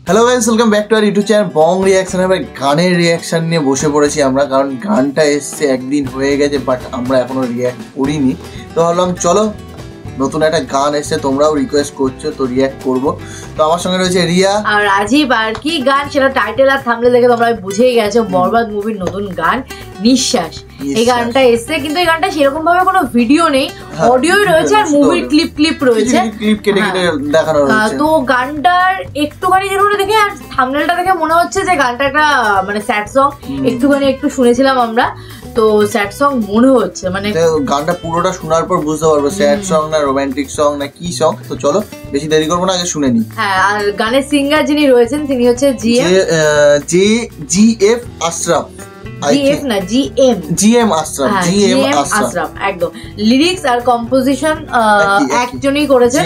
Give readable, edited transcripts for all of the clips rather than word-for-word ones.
Hello guys, welcome back to our YouTube channel Bong reaction. এবার গানের reaction নিয়ে বসে পড়েছি আমরা, কারণ গানটা এসছে একদিন হয়ে গেছে বাট আমরা এখনো রিয়াক্ট করিনি। তো ভাবলাম চলো নতুন একটা গান এসছে, তোমরাও রিকোয়েস্ট করছো তো রিয়াক্ট করবো। তো আমার সঙ্গে রয়েছে রিয়া আর রাজীব। আর কি গান সেটা টাইটেল আর থাম্বনেল দেখে তোমরা বুঝেই গেছো, বরবাদ মুভির নতুন গান নিঃশ্বাস। এই গানটা এসছে, কিন্তু এই গানটা সেরকম ভাবে কোনো ভিডিও নেই, অডিওই রয়েছে আর মুভির ক্লিপ রয়েছে, ক্লিপ কেটে কেটে দেখানো রয়েছে। তো গানটার একটুখানি যেরকম দেখে আর থাম্বনেলটা দেখে মনে হচ্ছে যে গানটা একটা মানে স্যাড সং। একটু শুনেছিলাম আমরা, তো স্যাড সং মনে হচ্ছে। মানে গানটা পুরোটা শোনার পর বুঝতে পারবো স্যাড সং না রোমান্টিক সং না কি সং। তো চলো বেশি দেরি করবো না, আগে শুনে নি। হ্যাঁ, আর গানের সিঙ্গার যিনি রয়েছেন তিনি হচ্ছে জিএফ আশরাফ। জিএম আশরাফ একদম। লিরিক্স আর কম্পোজিশন একজনই করেছেন,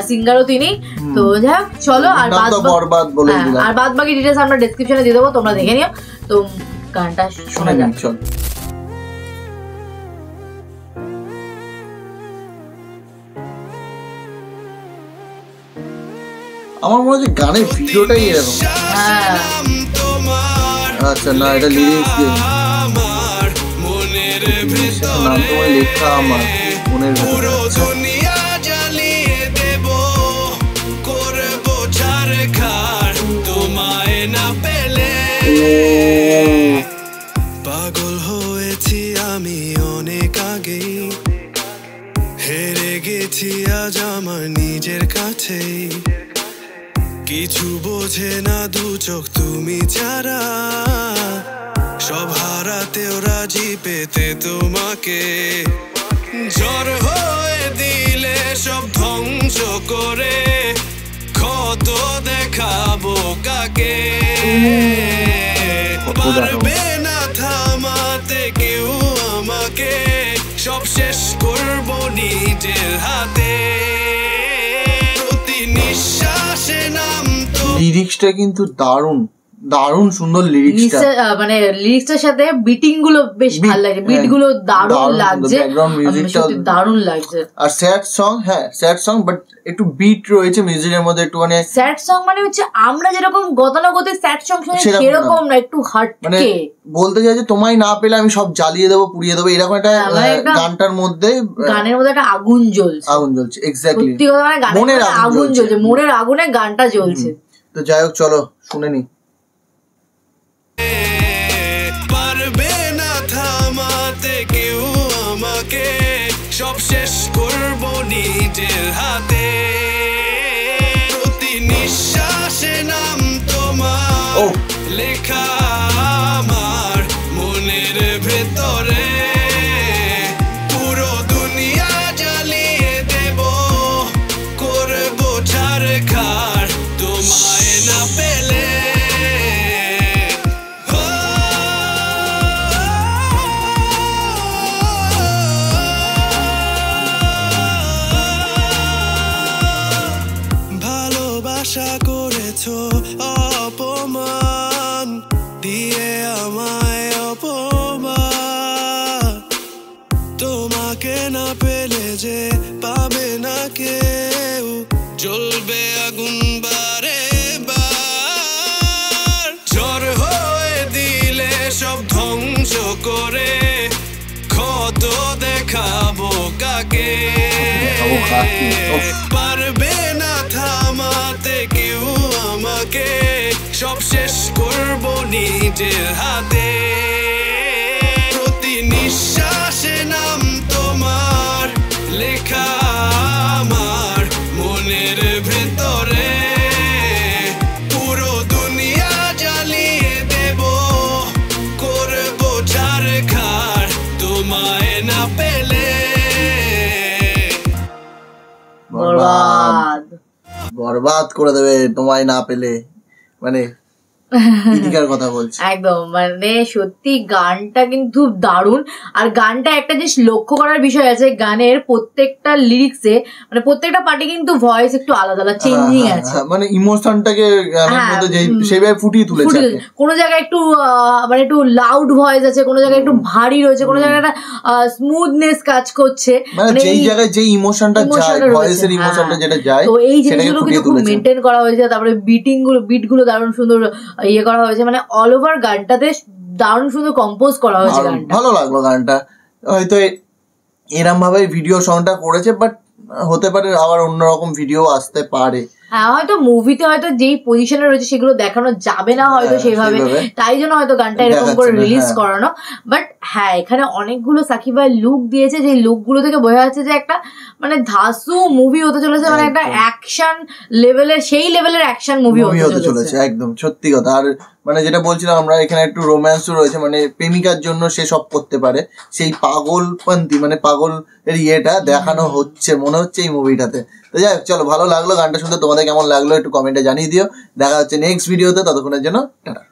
সিঙ্গারও তিনি। তো যাই হোক চলো, আর বাদ বাকি ডিটেলস আমরা ডেসক্রিপশনে দিয়ে দেবো, তোমরা দেখে নিও। তো গানটা শোনা যাক। চল আমার মনে হচ্ছে গানের ভিডিওটাই এরকম। আচ্ছা না, এটা লিরিক্স নাম তোমার লেখা আমার মনের পাগল হয়েছি আমি অনেক আগেই, হেরে গেছি আজ আমার নিজের কাছেই। কিছু বোঝে না দু চোখ তুমি ছাড়া, সব হারাতেও রাজি পেতে তোমাকে। ঝড় হয়ে দিলে সব ধ্বংস করে, ক্ষত দেখাবো কাকে। পারবে না থামাতে কেউ আমাকে, সব শেষ করবো নিজের হাতে। প্রতি নিঃশ্বাসে নাম তো। লিরিক্সটা কিন্তু দারুণ সুন্দর লিরিক্সটা, মানে লিরিক্সটার সাথে বিটিং গুলো বেশ ভালো লাগে, বিট গুলো দারুণ লাগছে, ব্যাকগ্রাউন্ড মিউজিকটা দারুণ লাগছে। আর স্যাড সং, হ্যাঁ স্যাড সং বাট একটু বিট রয়েছে মিউজিকের মধ্যে, একটু মানে স্যাড সং মানে হচ্ছে আমরা যেরকম গতানুগতিক স্যাড সং শুনি সেরকম না, একটু হার্টকে মানে বলতে চাই যে তোমায় না পেলে আমি সব জ্বালিয়ে দেবো পুড়িয়ে দেবো, এরকম একটা গানটার মধ্যে, গানের মধ্যে একটা আগুন জ্বলছে এক্স্যাক্টলি। সত্যি কথা, মানে গানের আগুন জ্বলছে, মনের আগুনে গানটা জ্বলছে। তো যাই হোক চলো শুনে নি। সব শেষ করবো নিজের হাতে। প্রতি নিঃশ্বাসে নাম তোমার লেখা আমার মনের ভেতরে। পুরো দুনিয়া জ্বালিয়ে দেব, করবো ছারখার তোমায় না পেলে। আশা করেছো অপমান দিয়ে আমায়, অপমান তোমাকে না পেলে যে পাবে না কেউ, জ্বলবে আগুন বারে বার। ঝড় হয়ে দিলে সব ধ্বংস করে, ক্ষত দেখাবো কাকে। পারবে না থামাতে কেউ আমাকে, সব শেষ করবো নিজের হাতে। প্রতি নিঃশ্বাসে নাম তোমার লেখা আমার মনের ভেতরে। পুরো দুনিয়া জ্বালিয়ে দেব, করবো ছারখার তোমায় না পেলে। বরবাদ করে দেবে তোমায় না পেলে, মানে ইদিকার কথা বলছি। একদম, মানে সত্যি গানটা কিন্তু দারুণ। আর গানটা একটা জিনিস লক্ষ্য করার বিষয় আছে, গানের প্রত্যেকটা লিরিক্সে মানে প্রত্যেকটা পার্টি কিন্তু ভয়েস একটু আলাদা আলাদা চেঞ্জিং আছে, মানে ইমোশনটাকে গানের মধ্যে সেইভাবে ফুটিয়ে তুলেছে। কোনো জায়গায় একটু মানে একটু লাউড ভয়েস আছে, কোনো জায়গায় একটু ভারী রয়েছে, কোনো জায়গায় একটা স্মুথনেস কাজ করছে, মানে যেই জায়গায় যেই ইমোশনটা যায়, ভয়েসের ইমোশনটা যেটা যায়, তো এই জিনিসগুলো কিন্তু খুব মেইনটেইন করা হয়েছে। তারপরে বিট গুলো দারুণ সুন্দর ইয়ে করা হয়েছে, মানে অল ওভার গানটাতে দারুণ সুন্দর কম্পোজ করা হয়েছে গানটা। ভালো লাগলো গানটা। হয়তো এরম ভাবে ভিডিও সংটা করেছে, বাট হতে পারে আবার অন্যরকম ভিডিও আসতে পারে। হ্যাঁ, হয়তো মুভিতে হয়তো যেই পজিশনে রয়েছে সেগুলো দেখানো যাবে না হয়তো সেভাবে, তাই জন্য হয়তো গানটা এরকম করে রিলিজ করানো। বাট হ্যাঁ, এখানে অনেকগুলো সাকিব ভাই লুক দিয়েছে, যে লুকগুলো থেকে বোঝা যাচ্ছে যে একটা মানে ধাসু মুভি হতে চলেছে, মানে একটা অ্যাকশন লেভেলের, সেই লেভেলের অ্যাকশন মুভি হতে চলেছে। একদম সত্যি কথা। আর মানে যেটা বলছিলাম আমরা, এখানে একটু রোম্যান্সও রয়েছে, মানে প্রেমিকার জন্য সে সব করতে পারে, সেই পাগলপন্থী মানে পাগল এর ইয়েটা দেখানো হচ্ছে মনে হচ্ছে এই মুভিটাতে। তো যাই হোক, চলো, ভালো লাগলো গানটা শুনতে। তোমাদের কেমন লাগলো একটু কমেন্টে জানিয়ে দিও। দেখা হচ্ছে নেক্সট ভিডিওতে, ততক্ষণের জন্য টাটা।